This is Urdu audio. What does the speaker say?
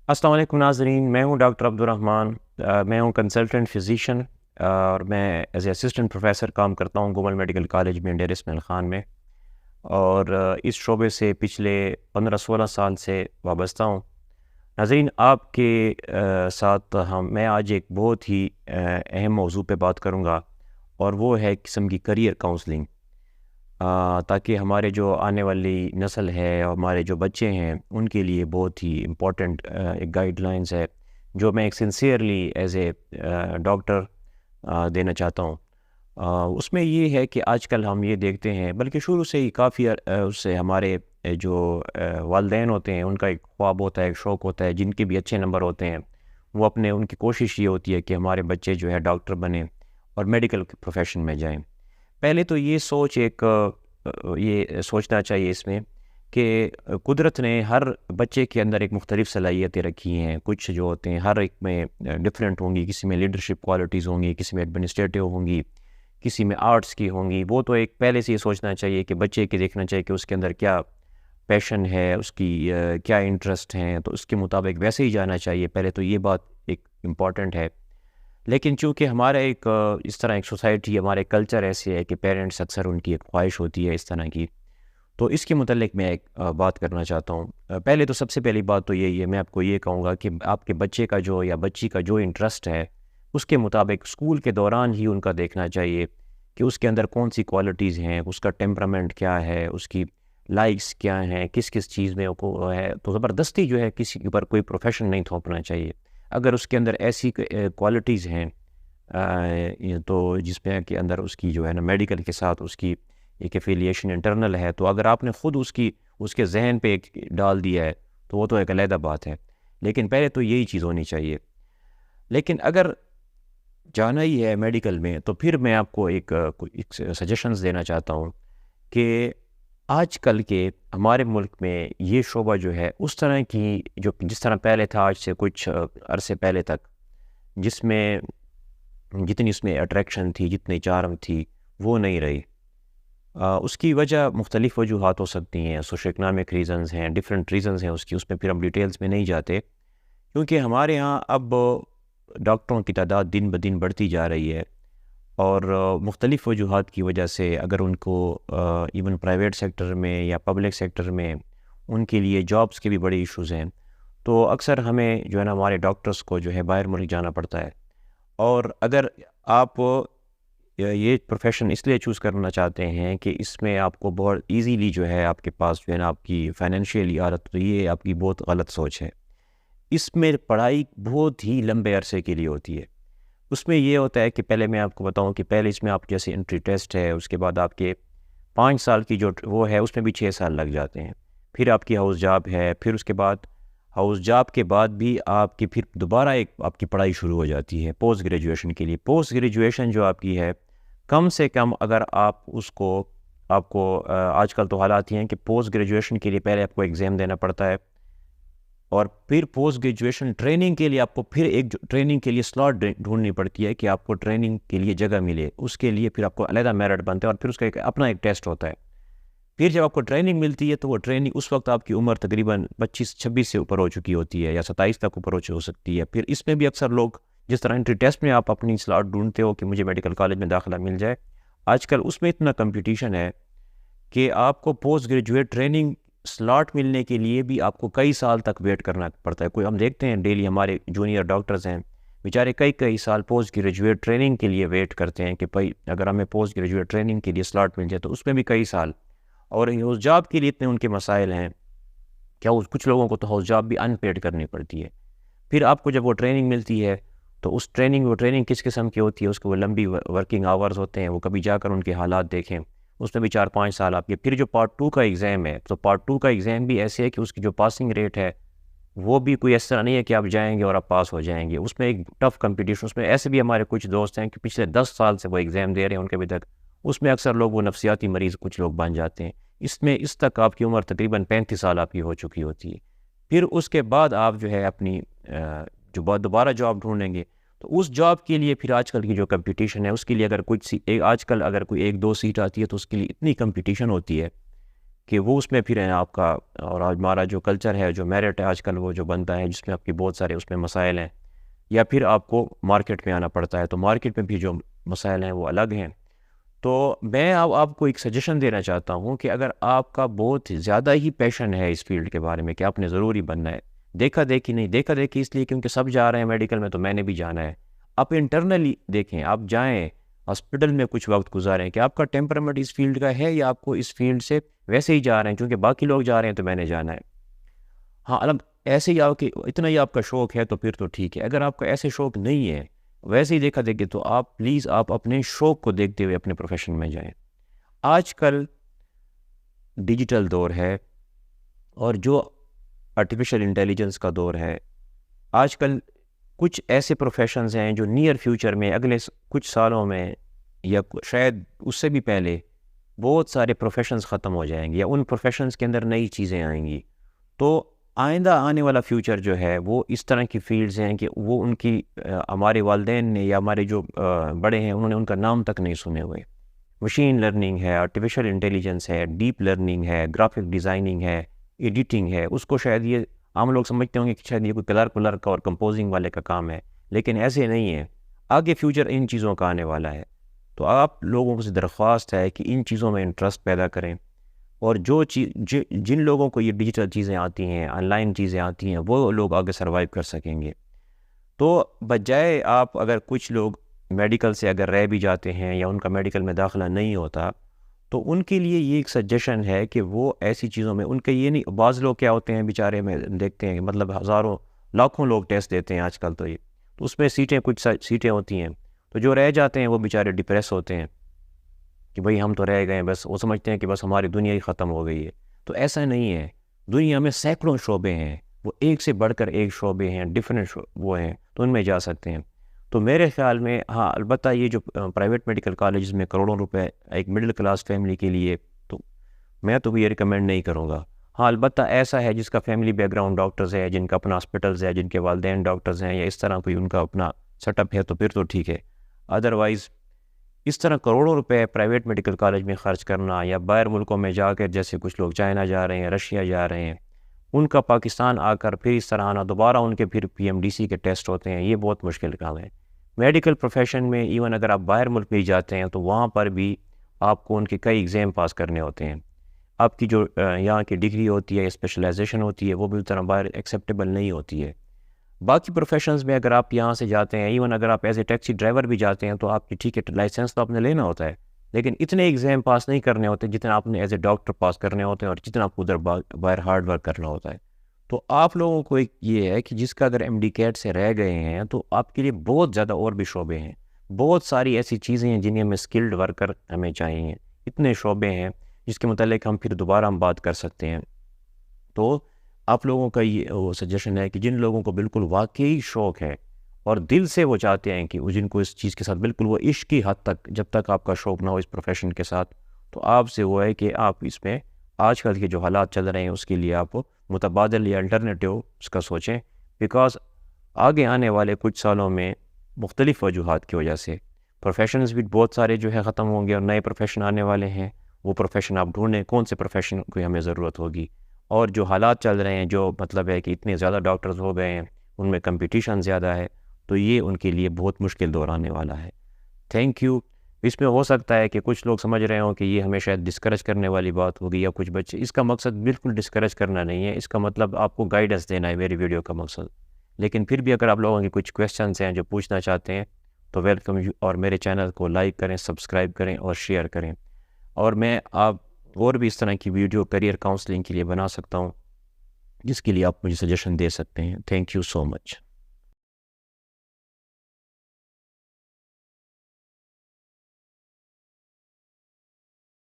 السلام علیکم ناظرین، میں ہوں ڈاکٹر عبدالرحمن۔ میں ہوں کنسلٹنٹ فزیشین اور میں ایز اے اسسٹنٹ پروفیسر کام کرتا ہوں گومل میڈیکل کالج میں ڈیر اسماعیل خان میں، اور اس شعبے سے پچھلے 15-16 سال سے وابستہ ہوں۔ ناظرین، آپ کے ساتھ میں آج ایک بہت ہی اہم موضوع پہ بات کروں گا، اور وہ ہے قسم کی کریئر کاؤنسلنگ، تاکہ ہمارے جو آنے والی نسل ہے اور ہمارے جو بچے ہیں ان کے لیے بہت ہی امپورٹنٹ ایک گائیڈ لائنز ہے جو میں ایک سنسیئرلی ایز اے ڈاکٹر دینا چاہتا ہوں۔ اس میں یہ ہے کہ آج کل ہم یہ دیکھتے ہیں، بلکہ شروع سے ہی کافی اس سے ہمارے جو والدین ہوتے ہیں ان کا ایک خواب ہوتا ہے، ایک شوق ہوتا ہے، جن کے بھی اچھے نمبر ہوتے ہیں وہ ان کی کوشش یہ ہوتی ہے کہ ہمارے بچے جو ہے ڈاکٹر بنیں اور میڈیکل پروفیشن میں جائیں۔ پہلے تو یہ سوچنا چاہیے اس میں کہ قدرت نے ہر بچے کے اندر ایک مختلف صلاحیتیں رکھی ہیں، کچھ جو ہوتے ہیں ہر ایک میں ڈفرینٹ ہوں گی، کسی میں لیڈرشپ کوالٹیز ہوں گی، کسی میں ایڈمنسٹریٹو ہوں گی، کسی میں آرٹس کی ہوں گی۔ وہ تو ایک پہلے سے یہ سوچنا چاہیے کہ بچے کے دیکھنا چاہیے کہ اس کے اندر کیا پیشن ہے، اس کی کیا انٹرسٹ ہیں، تو اس کے مطابق ویسے ہی جانا چاہیے۔ پہلے تو یہ بات ایک امپورٹنٹ ہے، لیکن چونکہ ہمارا ایک اس طرح ایک سوسائٹی، ہمارے کلچر ایسے ہے کہ پیرنٹس اکثر ان کی ایک خواہش ہوتی ہے اس طرح کی، تو اس کے متعلق میں ایک بات کرنا چاہتا ہوں۔ پہلے تو سب سے پہلی بات تو یہی ہے، میں آپ کو یہ کہوں گا کہ آپ کے بچے کا جو یا بچی کا جو انٹرسٹ ہے اس کے مطابق اسکول کے دوران ہی ان کا دیکھنا چاہیے کہ اس کے اندر کون سی کوالٹیز ہیں، اس کا ٹیمپرامنٹ کیا ہے، اس کی لائکس کیا ہیں، کس کس چیز میں وہ ہے۔ تو زبردستی جو ہے کسی کے اوپر کوئی پروفیشن نہیں تھوپنا چاہیے۔ اگر اس کے اندر ایسی کوالٹیز ہیں تو جس میں کے اندر اس کی جو ہے نا میڈیکل کے ساتھ اس کی ایک ایفیلیشن انٹرنل ہے، تو اگر آپ نے خود اس کے ذہن پہ ایک ڈال دیا ہے تو وہ تو ایک علیحدہ بات ہے، لیکن پہلے تو یہی چیز ہونی چاہیے۔ لیکن اگر جانا ہی ہے میڈیکل میں تو پھر میں آپ کو ایک سجیشنز دینا چاہتا ہوں کہ آج کل کے ہمارے ملک میں یہ شعبہ جو ہے اس طرح کی جس طرح پہلے تھا آج سے کچھ عرصے پہلے تک، جتنی اس میں اٹریکشن تھی، جتنی چارم تھی، وہ نہیں رہی۔ اس کی وجہ مختلف وجوہات ہو سکتی ہیں، سوشو اکنامک ریزنز ہیں، ڈفرینٹ ریزنز ہیں اس میں پھر ہم ڈیٹیلز میں نہیں جاتے، کیونکہ ہمارے ہاں اب ڈاکٹروں کی تعداد دن بدن بڑھتی جا رہی ہے، اور مختلف وجوہات کی وجہ سے اگر ان کو ایون پرائیویٹ سیکٹر میں یا پبلک سیکٹر میں ان کے لیے جابس کے بھی بڑے ایشوز ہیں، تو اکثر ہمیں جو ہے نا ہمارے ڈاکٹرز کو جو ہے باہر ملک جانا پڑتا ہے۔ اور اگر آپ یہ پروفیشن اس لیے چوز کرنا چاہتے ہیں کہ اس میں آپ کو بہت ایزیلی جو ہے آپ کے پاس جو ہے نا آپ کی فائنینشیلی عادت، تو یہ آپ کی بہت غلط سوچ ہے۔ اس میں پڑھائی بہت ہی لمبے عرصے کے لیے ہوتی ہے۔ اس میں یہ ہوتا ہے کہ پہلے میں آپ کو بتاؤں کہ پہلے اس میں آپ جیسے انٹری ٹیسٹ ہے، اس کے بعد آپ کے 5 سال کی جو وہ ہے اس میں بھی 6 سال لگ جاتے ہیں، پھر آپ کی ہاؤس جاب ہے، پھر اس کے بعد ہاؤس جاب کے بعد بھی آپ کی پھر دوبارہ ایک آپ کی پڑھائی شروع ہو جاتی ہے پوسٹ گریجویشن کے لیے۔ پوسٹ گریجویشن جو آپ کی ہے کم سے کم، اگر آپ کو آج کل تو حالات یہ ہیں کہ پوسٹ گریجویشن کے لیے پہلے آپ کو ایگزام دینا پڑتا ہے، اور پھر پوسٹ گریجویشن ٹریننگ کے لیے آپ کو پھر ایک ٹریننگ کے لیے سلاٹ ڈھونڈنی پڑتی ہے کہ آپ کو ٹریننگ کے لیے جگہ ملے، اس کے لیے پھر آپ کو علیحدہ میرٹ بنتا ہے، اور پھر اس کا اپنا ایک ٹیسٹ ہوتا ہے۔ پھر جب آپ کو ٹریننگ ملتی ہے تو وہ ٹریننگ اس وقت آپ کی عمر تقریباً 25-26 سے اوپر ہو چکی ہوتی ہے، یا 27 تک اوپر ہو سکتی ہے۔ پھر اس میں بھی اکثر لوگ جس طرح انٹری ٹیسٹ میں آپ اپنی سلاٹ ڈھونڈتے ہو کہ مجھے میڈیکل کالج میں داخلہ مل جائے، آج کل اس میں اتنا کمپٹیشن ہے کہ آپ کو پوسٹ گریجویٹ ٹریننگ سلاٹ ملنے کے لیے بھی آپ کو کئی سال تک ویٹ کرنا پڑتا ہے۔ ہم دیکھتے ہیں ڈیلی ہمارے جونیئر ڈاکٹرز ہیں بیچارے کئی سال پوسٹ گریجویٹ ٹریننگ کے لیے ویٹ کرتے ہیں کہ بھائی اگر ہمیں پوسٹ گریجویٹ ٹریننگ کے لیے سلاٹ مل جائے، تو اس میں بھی کئی سال، اور اس جاب کے لیے اتنے ان کے مسائل ہیں کیا کچھ لوگوں کو تو ہاؤس جاب بھی ان پیڈ کرنی پڑتی ہے۔ پھر آپ کو جب وہ ٹریننگ ملتی ہے تو وہ ٹریننگ کس قسم کی ہوتی ہے، اس کو وہ لمبی ورکنگ آورز ہوتے ہیں، وہ کبھی جا کر ان کے حالات دیکھیں، اس میں بھی 4-5 سال آپ کے۔ پھر جو پارٹ 2 کا ایگزام ہے، تو پارٹ 2 کا ایگزام بھی ایسے ہے کہ اس کی جو پاسنگ ریٹ ہے وہ بھی کوئی اس طرح نہیں ہے کہ آپ جائیں گے اور آپ پاس ہو جائیں گے، اس میں ایک ٹف کمپٹیشن۔ اس میں ایسے بھی ہمارے کچھ دوست ہیں کہ پچھلے 10 سال سے وہ ایگزام دے رہے ہیں، ان کے ابھی تک اس میں اکثر لوگ وہ نفسیاتی مریض کچھ لوگ بن جاتے ہیں۔ اس تک آپ کی عمر تقریباً 35 سال آپ کی ہو چکی ہوتی ہے۔ پھر اس کے بعد آپ جو ہے اپنی جو دوبارہ جاب ڈھونڈیں گے، تو اس جاب کے لیے پھر آج کل کی جو کمپٹیشن ہے اس کے لیے اگر آج کل اگر کوئی 1-2 سیٹ آتی ہے تو اس کے لیے اتنی کمپٹیشن ہوتی ہے کہ وہ اس میں پھر آپ کا، اور ہمارا جو کلچر ہے، جو میرٹ ہے آج کل وہ جو بنتا ہے جس میں آپ کی بہت سارے اس میں مسائل ہیں، یا پھر آپ کو مارکیٹ میں آنا پڑتا ہے، تو مارکیٹ میں بھی جو مسائل ہیں وہ الگ ہیں. تو میں آپ کو ایک سجیشن دینا چاہتا ہوں کہ اگر آپ کا بہت زیادہ ہی پیشن ہے اس فیلڈ کے بارے میں کہ آپ نے ضروری بننا ہے، دیکھا دیکھی نہیں، دیکھا دیکھی اس لیے کیونکہ سب جا رہے ہیں میڈیکل میں تو میں نے بھی جانا ہے. آپ انٹرنلی دیکھیں، آپ جائیں ہاسپٹل میں کچھ وقت گزاریں کہ آپ کا ٹیمپرامنٹ اس فیلڈ کا ہے یا آپ کو اس فیلڈ سے ویسے ہی جا رہے ہیں کیونکہ باقی لوگ جا رہے ہیں تو میں نے جانا ہے. ہاں الگ ایسے ہی آپ کہ اتنا ہی آپ کا شوق ہے تو پھر تو ٹھیک ہے. اگر آپ کا ایسے شوق نہیں ہے، ویسے ہی دیکھا دیکھے، تو آپ پلیز آپ اپنے شوق کو دیکھتے ہوئے اپنے پروفیشن میں جائیں. آج کل ڈیجیٹل دور ہے اور جو آرٹیفیشل انٹیلیجنس کا دور ہے. آج کل کچھ ایسے پروفیشنز ہیں جو نیئر فیوچر میں اگلے کچھ سالوں میں یا شاید اس سے بھی پہلے بہت سارے پروفیشنز ختم ہو جائیں گے یا ان پروفیشنز کے اندر نئی چیزیں آئیں گی. تو آئندہ آنے والا فیوچر جو ہے وہ اس طرح کی فیلڈز ہیں کہ وہ ان کی ہمارے والدین نے یا ہمارے جو بڑے ہیں انہوں نے ان کا نام تک نہیں سنے ہوئے. مشین لرننگ ہے، آرٹیفیشل انٹیلیجنس ہے، ڈیپ لرننگ ہے، گرافک ڈیزائننگ ہے، ایڈیٹنگ ہے. اس کو شاید یہ عام لوگ سمجھتے ہوں گے کہ شاید یہ کوئی کلر کا اور کمپوزنگ والے کا کام ہے، لیکن ایسے نہیں ہے. آگے فیوچر ان چیزوں کا آنے والا ہے. تو آپ لوگوں سے درخواست ہے کہ ان چیزوں میں انٹرسٹ پیدا کریں، اور جن لوگوں کو یہ ڈیجیٹل چیزیں آتی ہیں، آن لائن چیزیں آتی ہیں، وہ لوگ آگے سروائیو کر سکیں گے. تو بجائے آپ اگر کچھ لوگ میڈیکل سے اگر رہ بھی جاتے ہیں یا ان کا میڈیکل میں داخلہ نہیں ہوتا، تو ان کے لیے یہ ایک سجیشن ہے کہ وہ ایسی چیزوں میں ان کے یہ نہیں. بعض لوگ کیا ہوتے ہیں بیچارے میں دیکھتے ہیں، مطلب ہزاروں لاکھوں لوگ ٹیسٹ دیتے ہیں آج کل، تو اس میں کچھ سیٹیں ہوتی ہیں، تو جو رہ جاتے ہیں وہ بیچارے ڈپریس ہوتے ہیں کہ بھئی ہم تو رہ گئے. بس وہ سمجھتے ہیں کہ بس ہماری دنیا ہی ختم ہو گئی ہے. تو ایسا نہیں ہے. دنیا میں سینکڑوں شعبے ہیں، وہ ایک سے بڑھ کر ایک شعبے ہیں، ڈفرینٹ وہ ہیں، تو ان میں جا سکتے ہیں. تو میرے خیال میں ہاں البتہ یہ جو پرائیویٹ میڈیکل کالجز میں کروڑوں روپے ایک مڈل کلاس فیملی کے لیے، تو میں تو یہ ریکمینڈ نہیں کروں گا. ہاں البتہ ایسا ہے جس کا فیملی بیک گراؤنڈ ڈاکٹرز ہے، جن کا اپنا ہاسپٹلز ہے، جن کے والدین ڈاکٹرز ہیں، یا اس طرح کوئی ان کا اپنا سیٹ اپ ہے، تو پھر تو ٹھیک ہے. ادروائز اس طرح کروڑوں روپے پرائیویٹ میڈیکل کالج میں خرچ کرنا، یا باہر ملکوں میں جا کر جیسے کچھ لوگ چائنا جا رہے ہیں، رشیا جا رہے ہیں، ان کا پاکستان آ کر پھر اس طرح آنا، دوبارہ ان کے پھر PMDC کے ٹیسٹ ہوتے ہیں، یہ بہت مشکل کام ہے. میڈیکل پروفیشن میں ایون اگر آپ باہر ملک بھی جاتے ہیں تو وہاں پر بھی آپ کو ان کے کئی ایگزام پاس کرنے ہوتے ہیں. آپ کی جو یہاں کی ڈگری ہوتی ہے یا اسپیشلائزیشن ہوتی ہے وہ بھی طرح باہر ایکسیپٹیبل نہیں ہوتی ہے. باقی پروفیشنز میں اگر آپ یہاں سے جاتے ہیں، ایون اگر آپ ایز اے ٹیکسی ڈرائیور بھی جاتے ہیں، تو آپ کی ٹھیک ہے لائسنس تو آپ نے لینا ہوتا ہے، لیکن اتنے ایگزام پاس نہیں کرنے ہوتے جتنا آپ نے ایز اے ڈاکٹر پاس کرنے ہوتے ہیں، اور جتنا آپ کو ادھر باہر ہارڈ ورک کرنا ہوتا ہے. تو آپ لوگوں کو ایک یہ ہے کہ جس کا اگر MD کیٹ سے رہ گئے ہیں تو آپ کے لیے بہت زیادہ اور بھی شعبے ہیں، بہت ساری ایسی چیزیں ہیں جنہیں ہمیں اسکلڈ ورکر ہمیں چاہیے. اتنے شعبے ہیں جس کے متعلق ہم پھر دوبارہ ہم بات کر سکتے ہیں. تو آپ لوگوں کا یہ وہ سجیشن ہے کہ جن لوگوں کو بالکل واقعی شوق ہے اور دل سے وہ چاہتے ہیں کہ جن کو اس چیز کے ساتھ بالکل وہ عشق کی حد تک، جب تک آپ کا شوق نہ ہو اس پروفیشن کے ساتھ، تو آپ سے وہ ہے کہ آپ اس میں آج کل کے جو حالات چل رہے ہیں اس کے لیے آپ متبادل یا الٹرنیٹیو اس کا سوچیں. بیکاز آگے آنے والے کچھ سالوں میں مختلف وجوہات کی وجہ سے پروفیشنز بھی بہت سارے جو ہے ختم ہوں گے، اور نئے پروفیشن آنے والے ہیں. وہ پروفیشن آپ ڈھونڈیں کون سے پروفیشن کو ہمیں ضرورت ہوگی. اور جو حالات چل رہے ہیں، جو مطلب ہے کہ اتنے زیادہ ڈاکٹرز ہو گئے ہیں، ان میں کمپٹیشن زیادہ ہے، تو یہ ان کے لیے بہت مشکل دور آنے والا ہے. Thank you. اس میں ہو سکتا ہے کہ کچھ لوگ سمجھ رہے ہوں کہ یہ ہمیں شاید ڈسکریج کرنے والی بات ہوگی یا کچھ بچے، اس کا مقصد بالکل ڈسکریج کرنا نہیں ہے، اس کا مطلب آپ کو گائیڈنس دینا ہے میری ویڈیو کا مقصد. لیکن پھر بھی اگر آپ لوگوں کے کچھ کویسچنس ہیں جو پوچھنا چاہتے ہیں تو ویلکم، اور میرے چینل کو لائک کریں، سبسکرائب کریں اور شیئر کریں. اور میں آپ اور بھی اس طرح کی ویڈیو کیریئر کاؤنسلنگ کے لیے بنا سکتا ہوں، جس کے لیے آپ مجھے سجیشن دے سکتے ہیں. Thank you so much.